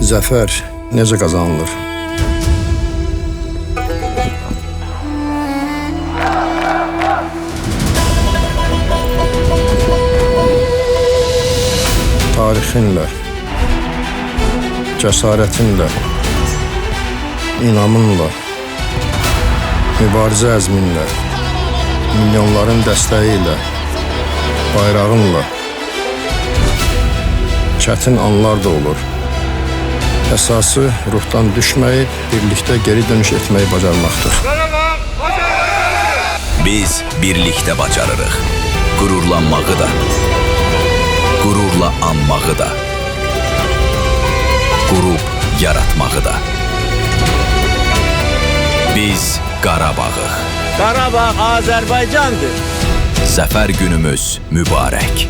Zəfər necə qazanılır? Tarixinlə, cəsarətinlə, inamınla, mübarizə əzminlə, milyonların dəstəyi ilə, bayrağınla, çətin anlar da olur. Əsası ruhdan düşməyib, birlikdə geri dönüş etməyi bacarmaqdır. Biz birlikdə bacarırıq. Qürurlanmağı da, qürurla anmağı da, qurub yaratmağı da. Biz Qarabağıq. Qarabağ Azərbaycandır. Zəfər günümüz mübarək.